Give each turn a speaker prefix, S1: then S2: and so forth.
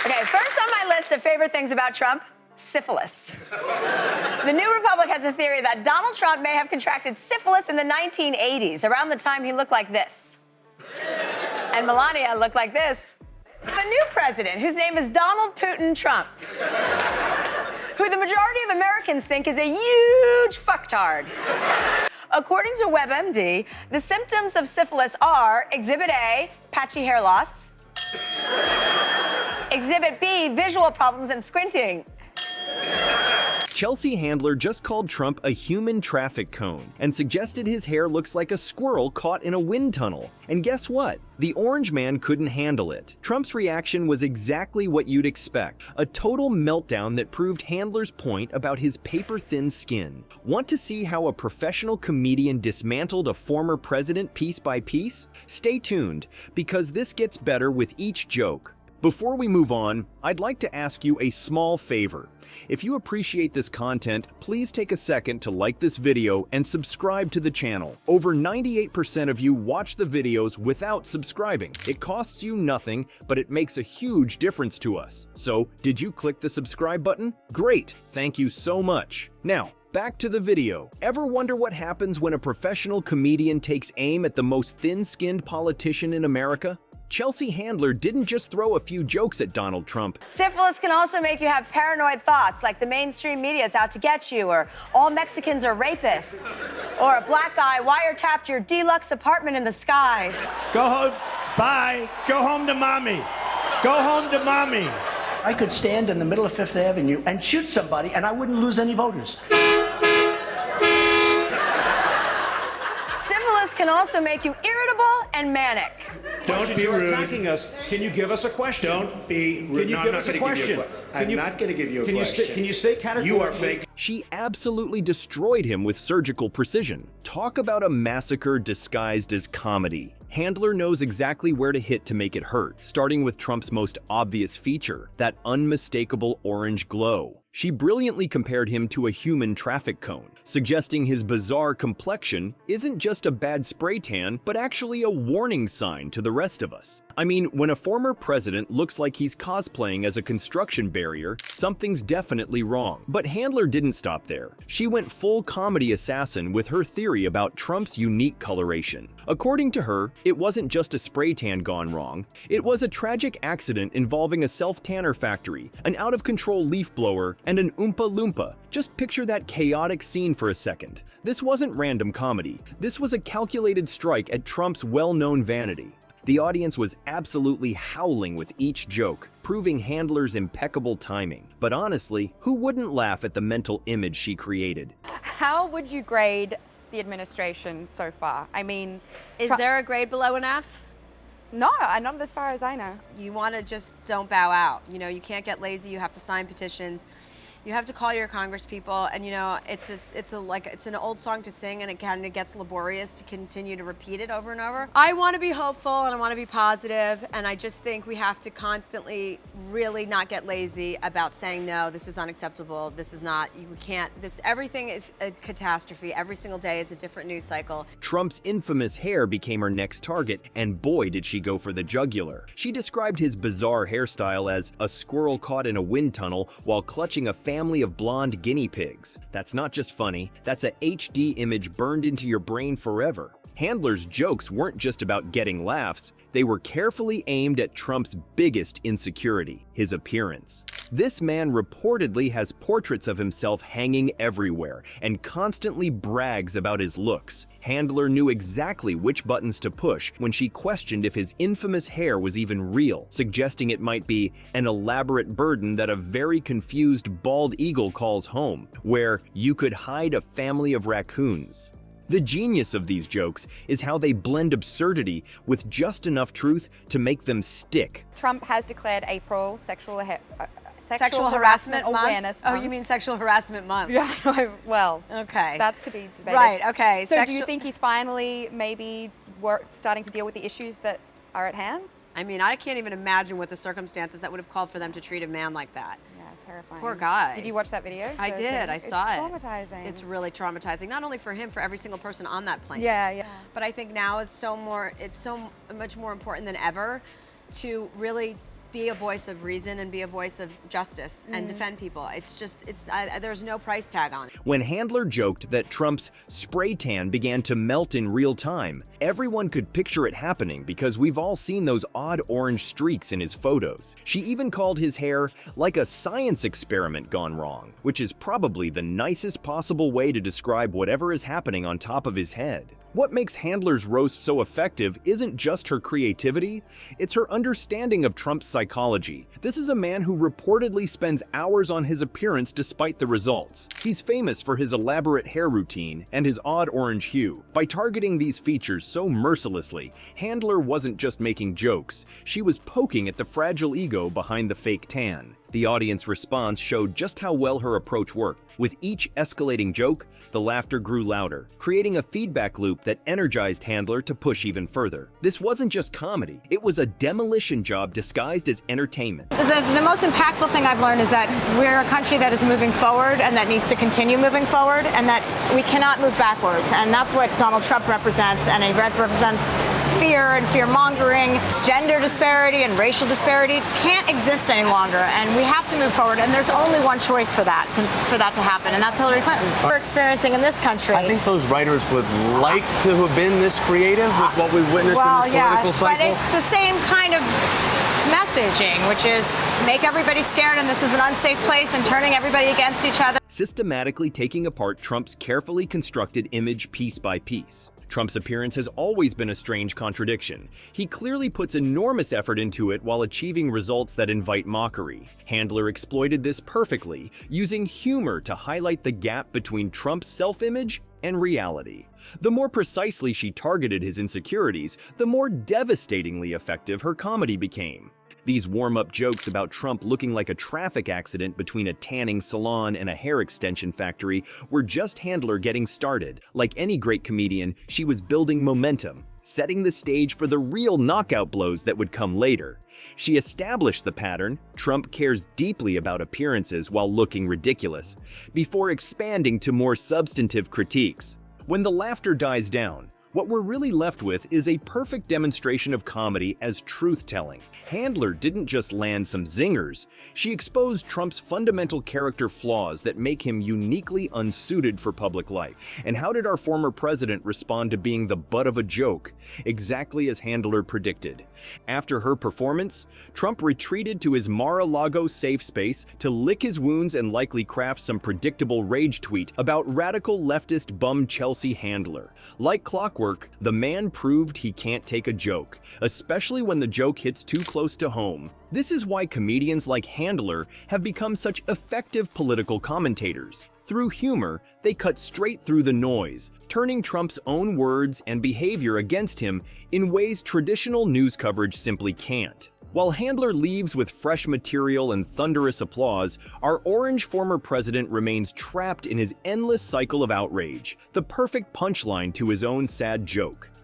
S1: Okay, first on my list of favorite things about Trump, syphilis. The New Republic has a theory that Donald Trump may have contracted syphilis in the 1980s, around the time he looked like this. And Melania looked like this. A new president whose name is Donald Putin Trump, who the majority of Americans think is a huge fucktard. According to WebMD, the symptoms of syphilis are Exhibit A, patchy hair loss. Exhibit B, visual problems and squinting.
S2: Chelsea Handler just called Trump a human traffic cone and suggested his hair looks like a squirrel caught in a wind tunnel. And guess what? The orange man couldn't handle it. Trump's reaction was exactly what you'd expect, a total meltdown that proved Handler's point about his paper-thin skin. Want to see how a professional comedian dismantled a former president piece by piece? Stay tuned, because this gets better with each joke. Before we move on, I'd like to ask you a small favor. If you appreciate this content, please take a second to like this video and subscribe to the channel. Over 98% of you watch the videos without subscribing. It costs you nothing, but it makes a huge difference to us. So, did you click the subscribe button? Great, thank you so much. Now, back to the video. Ever wonder what happens when a professional comedian takes aim at the most thin-skinned politician in America? Chelsea Handler didn't just throw a few jokes at Donald Trump.
S1: Syphilis can also make you have paranoid thoughts, like the mainstream media is out to get you, or all Mexicans are rapists, or a black guy wiretapped your deluxe apartment in the sky.
S3: Go home. Bye. Go home to mommy. Go home to mommy.
S4: I could stand in the middle of Fifth Avenue and shoot somebody, and I wouldn't lose any voters.
S1: Syphilis can also make you irritable and manic.
S3: Don't be rude.
S5: Attacking us. Can you give us a question?
S3: Don't be rude.
S5: Can you give us a question?
S3: I'm not going to give you a question.
S5: Can you stay categorically?
S3: You are fake.
S2: She absolutely destroyed him with surgical precision. Talk about a massacre disguised as comedy. Handler knows exactly where to hit to make it hurt, starting with Trump's most obvious feature, that unmistakable orange glow. She brilliantly compared him to a human traffic cone, suggesting his bizarre complexion isn't just a bad spray tan, but actually a warning sign to the rest of us. I mean, when a former president looks like he's cosplaying as a construction barrier, something's definitely wrong. But Handler didn't stop there. She went full comedy assassin with her theory about Trump's unique coloration. According to her, it wasn't just a spray tan gone wrong. It was a tragic accident involving a self-tanner factory, an out-of-control leaf blower, and an Oompa Loompa. Just picture that chaotic scene for a second. This wasn't random comedy. This was a calculated strike at Trump's well-known vanity. The audience was absolutely howling with each joke, proving Handler's impeccable timing. But honestly, who wouldn't laugh at the mental image she created?
S6: How would you grade the administration so far? I mean,
S7: Is there a grade below an F?
S6: no, not as far as I know.
S7: You want to just don't bow out. You know, you can't get lazy. You have to sign petitions. You have to call your congresspeople, and you know it's an old song to sing, and it kind of gets laborious to continue to repeat it over and over. I want to be hopeful and I want to be positive, and I just think we have to constantly really not get lazy about saying no. This is unacceptable. This is not. We can't. Everything is a catastrophe. Every single day is a different news cycle.
S2: Trump's infamous hair became her next target, and boy did she go for the jugular. She described his bizarre hairstyle as a squirrel caught in a wind tunnel while clutching a family of blonde guinea pigs. That's not just funny, that's a HD image burned into your brain forever. Handler's jokes weren't just about getting laughs, they were carefully aimed at Trump's biggest insecurity, his appearance. This man reportedly has portraits of himself hanging everywhere and constantly brags about his looks. Handler knew exactly which buttons to push when she questioned if his infamous hair was even real, suggesting it might be an elaborate burden that a very confused bald eagle calls home, where you could hide a family of raccoons. The genius of these jokes is how they blend absurdity with just enough truth to make them stick.
S6: Trump has declared April Sexual
S7: Harassment
S6: Awareness
S7: Month?
S6: Month.
S7: Oh, you mean Sexual Harassment Month?
S6: Yeah, well,
S7: okay.
S6: that's to be debated.
S7: Right, okay.
S6: So do you think he's finally maybe starting to deal with the issues that are at hand?
S7: I mean, I can't even imagine what the circumstances that would have called for them to treat a man like that.
S6: Yeah, terrifying.
S7: Poor guy.
S6: Did you watch that video?
S7: I did. I saw it.
S6: It's traumatizing.
S7: It's really traumatizing, not only for him, for every single person on that plane.
S6: Yeah.
S7: But I think now is it's so much more important than ever to really be a voice of reason and be a voice of justice and defend people. It's just, there's no price tag on it.
S2: When Handler joked that Trump's spray tan began to melt in real time, everyone could picture it happening because we've all seen those odd orange streaks in his photos. She even called his hair like a science experiment gone wrong, which is probably the nicest possible way to describe whatever is happening on top of his head. What makes Handler's roast so effective isn't just her creativity, it's her understanding of Trump's psychology. This is a man who reportedly spends hours on his appearance despite the results. He's famous for his elaborate hair routine and his odd orange hue. By targeting these features so mercilessly, Handler wasn't just making jokes, she was poking at the fragile ego behind the fake tan. The audience response showed just how well her approach worked. With each escalating joke, the laughter grew louder, creating a feedback loop that energized Handler to push even further. This wasn't just comedy, it was a demolition job disguised as entertainment.
S8: The most impactful thing I've learned is that we're a country that is moving forward and that needs to continue moving forward, and that we cannot move backwards. And that's what Donald Trump represents, and he represents fear and fear-mongering. Gender disparity and racial disparity can't exist any longer, and we have to move forward, and there's only one choice for that to happen, and that's Hillary Clinton. We're experiencing in this country.
S9: I think those writers would like to have been this creative with what we've witnessed in this political cycle.
S8: But it's the same kind of messaging, which is make everybody scared and this is an unsafe place and turning everybody against each other.
S2: Systematically taking apart Trump's carefully constructed image piece by piece. Trump's appearance has always been a strange contradiction. He clearly puts enormous effort into it while achieving results that invite mockery. Handler exploited this perfectly, using humor to highlight the gap between Trump's self-image and reality. The more precisely she targeted his insecurities, the more devastatingly effective her comedy became. These warm-up jokes about Trump looking like a traffic accident between a tanning salon and a hair extension factory were just Handler getting started. Like any great comedian, she was building momentum, setting the stage for the real knockout blows that would come later. She established the pattern, Trump cares deeply about appearances while looking ridiculous, before expanding to more substantive critiques. When the laughter dies down, what we're really left with is a perfect demonstration of comedy as truth-telling. Handler didn't just land some zingers, she exposed Trump's fundamental character flaws that make him uniquely unsuited for public life. And how did our former president respond to being the butt of a joke? Exactly as Handler predicted. After her performance, Trump retreated to his Mar-a-Lago safe space to lick his wounds and likely craft some predictable rage tweet about radical leftist bum Chelsea Handler. Like clockwork, the man proved he can't take a joke, especially when the joke hits too close to home. This is why comedians like Handler have become such effective political commentators. Through humor, they cut straight through the noise, turning Trump's own words and behavior against him in ways traditional news coverage simply can't. While Handler leaves with fresh material and thunderous applause, our orange former president remains trapped in his endless cycle of outrage, the perfect punchline to his own sad joke.